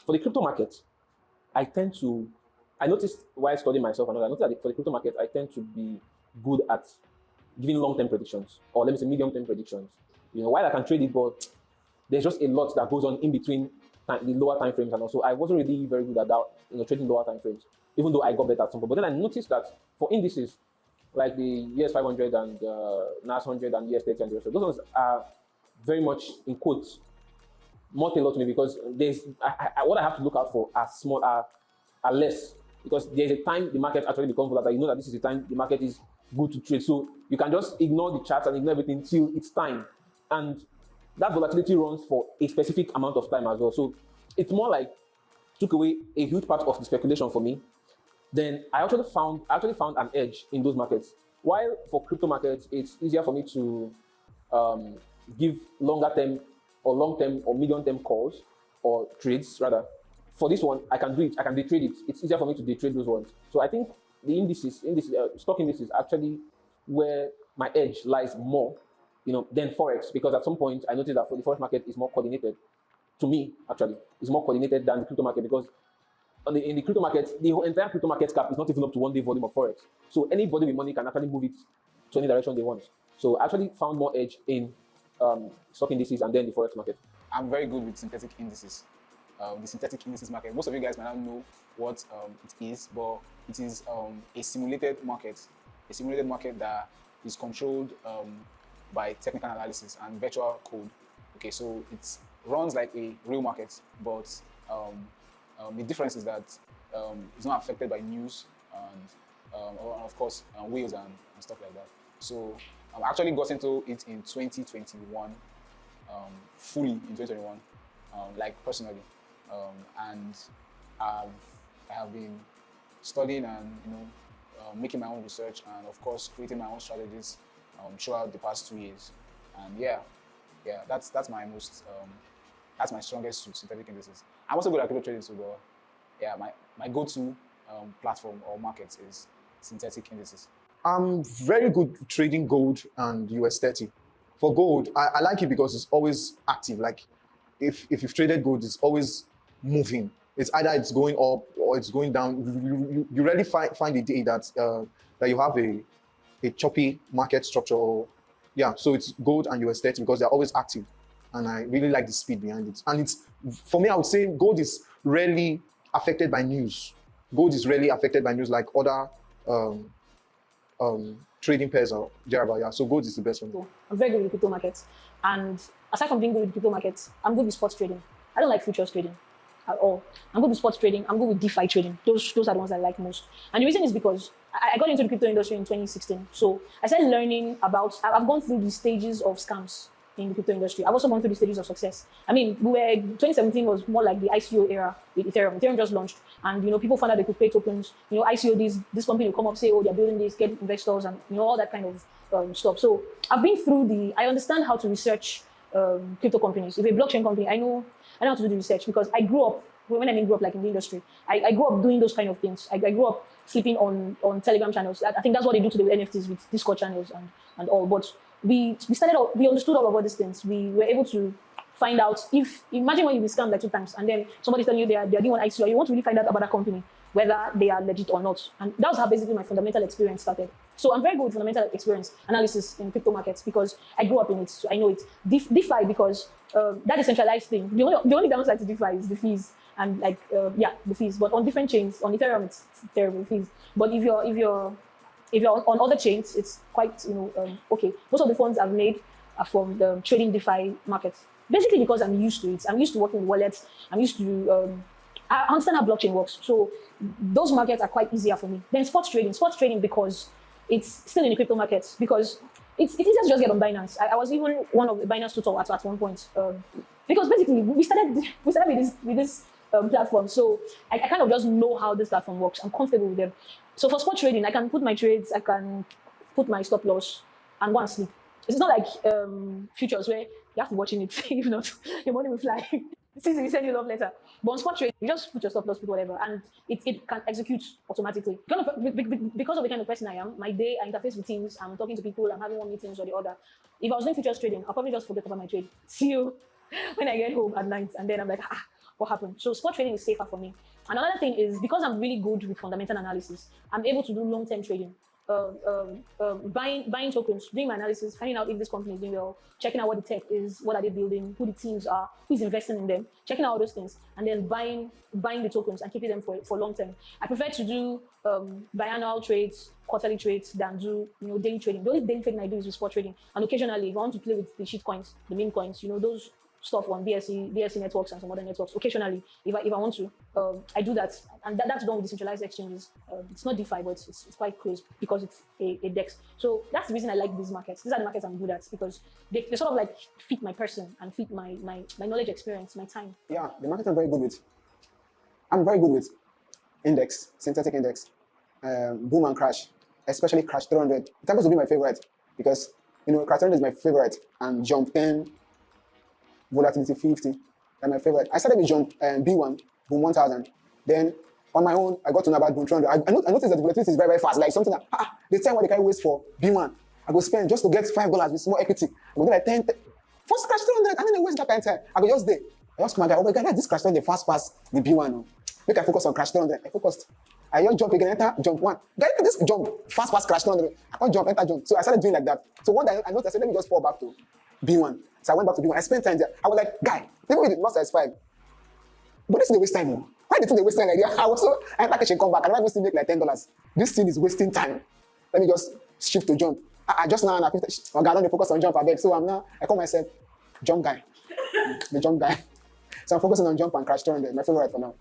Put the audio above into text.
for the crypto market, I noticed while studying myself, and all, I noticed that for the crypto market, I tend to be good at giving long-term predictions, or let me say medium-term predictions. While I can trade it, but there's just a lot that goes on in between the lower time frames, and also I wasn't really very good at that, trading lower time frames, even though I got better at some point. But then I noticed that for indices, like the US 500 and NAS 100 and US 30 and the rest of those ones are very much in quotes more tailored to me, because what I have to look out for are less, because there's a time the market actually becomes volatile. You know that this is the time the market is good to trade, so you can just ignore the charts and ignore everything till it's time, and that volatility runs for a specific amount of time as well. So it's more like took away a huge part of the speculation for me. Then I actually found an edge in those markets. While for crypto markets, it's easier for me to give longer term or long term or medium term calls or trades rather. For this one, I can do it. I can day trade it. It's easier for me to day trade those ones. So I think the stock indices, actually where my edge lies more, than forex, because at some point I noticed that for the forex market is more coordinated. To me, actually, it's more coordinated than the crypto market, because in the crypto market, the whole entire crypto market cap is not even up to 1 day volume of forex. So anybody with money can actually move it to any direction they want. So I actually found more edge in stock indices and then the forex market. I'm very good with synthetic indices. The synthetic indices market. Most of you guys might not know what it is, but it is a simulated market. A simulated market that is controlled by technical analysis and virtual code. Okay, so it runs like a real market, but the difference is that it's not affected by news and of course whales and stuff like that. So I actually got into it in 2021, fully in 2021, like personally, and I have been studying and making my own research and of course creating my own strategies throughout the past 2 years. And yeah, that's my most that's my strongest suit, synthetic indices. I'm also good at crypto trading too, but yeah, my go-to platform or market is synthetic indices. I'm very good trading gold and US 30. For gold, I like it because it's always active. Like if you've traded gold, it's always moving. It's either it's going up or it's going down. You rarely find a day that you have a choppy market structure. So it's gold and US 30 because they're always active. And I really like the speed behind it. And it's, for me, I would say gold is rarely affected by news. Gold is rarely affected by news like other trading pairs or thereabout. Yeah, so gold is the best one. I'm very good with crypto markets. And aside from being good with crypto markets, I'm good with sports trading. I don't like futures trading at all. I'm good with sports trading. I'm good with DeFi trading. Those are the ones I like most. And the reason is because I got into the crypto industry in 2016. So I started learning about, I've gone through the stages of scams in the crypto industry. I've also gone through the stages of success. I mean, 2017 was more like the ICO era with Ethereum. Ethereum just launched, and people found out they could pay tokens. ICO, this company will come up, say, oh, they're building this, get investors, and all that kind of stuff. So I've been through I understand how to research crypto companies. If a blockchain company, I know how to do the research, because I grew up, when I grew up like in the industry, I grew up doing those kind of things. I grew up sleeping on Telegram channels. I think that's what they do to the NFTs with Discord channels and all. But we understood all of all these things. We were able to find out imagine when you be scammed like 2 times and then somebody's telling you they are doing an ICO, you want to really find out about that company, whether they are legit or not. And that was how basically my fundamental experience started. So I'm very good with fundamental experience analysis in crypto markets because I grew up in it, so I know it. DeFi, because that decentralized thing, the only downside to DeFi is the fees. And the fees. But on different chains, on Ethereum, it's terrible fees. But if you're on other chains, it's quite okay. Most of the funds I've made are from the trading DeFi markets. Basically because I'm used to it. I'm used to working with wallets. I'm used to I understand how blockchain works. So those markets are quite easier for me. Then sports trading because it's still in the crypto markets, because it's easier to just get on Binance. I was even one of the Binance tutor at one point, because basically we started with this platform. So I kind of just know how this platform works. I'm comfortable with them. So for spot trading, I can put my trades, I can put my stop loss and go and sleep. It's not like futures where you have to watch it. If not, your money will fly. Since we send you a love letter. But on spot trading, you just put your stop loss, put whatever, and it can execute automatically. Because of the kind of person I am, my day, I interface with teams, I'm talking to people, I'm having one meetings or the other. If I was doing futures trading, I'll probably just forget about my trade. See you when I get home at night, and then I'm like, what happened. So spot trading is safer for me. And another thing is, because I'm really good with fundamental analysis, I'm able to do long-term trading. Buying tokens, doing my analysis, finding out if this company is doing well, checking out what the tech is, what are they building, who the teams are, who's investing in them, checking out all those things, and then buying the tokens and keeping them for long term. I prefer to do biannual trades, quarterly trades than do daily trading. The only daily trading I do is with spot trading, and occasionally if I want to play with the shit coins, the meme coins, those stuff on BSC networks and some other networks. Occasionally, if I want to, I do that, and that's done with decentralized exchanges. It's not DeFi, but it's quite close because it's a DEX. So that's the reason I like these markets. These are the markets I'm good at because they sort of like fit my person and fit my knowledge, experience, my time. Yeah, the market I'm very good with. I'm very good with index, synthetic index, boom and crash, especially crash 300. It happens to be my favorite because crash 300 is my favorite, and jump 10. Volatility 50, and my favorite. I started with jump B1, boom 1000. Then on my own, I got to know about boom 300. I noticed that the volatility is very, very fast. Like something that the time what they can waste for B1, I go spend just to get $5 with small equity. I go do like 10, first crash 300, and then I waste that kind of time. I go just there. I ask my guy, oh my God, this crash 300 fast pass the B1. No. Make I focus on crash 300. I focused. I just jump again, enter, jump 1. Guys, this jump, fast pass crash 300. I can't jump, enter, jump. So I started doing like that. So one day I noticed, I said, let me just fall back to B1. So I went back to B1. I spent time there. I was like, guy, people with not satisfied. But this is the waste time. Why did they waste time like that? I thought I should come back. I might still make like $10. This thing is wasting time. Let me just shift to jump. I just now, I don't focus on jump. So I call myself jump guy. The jump guy. So I'm focusing on jump and crash 200. My favorite for now.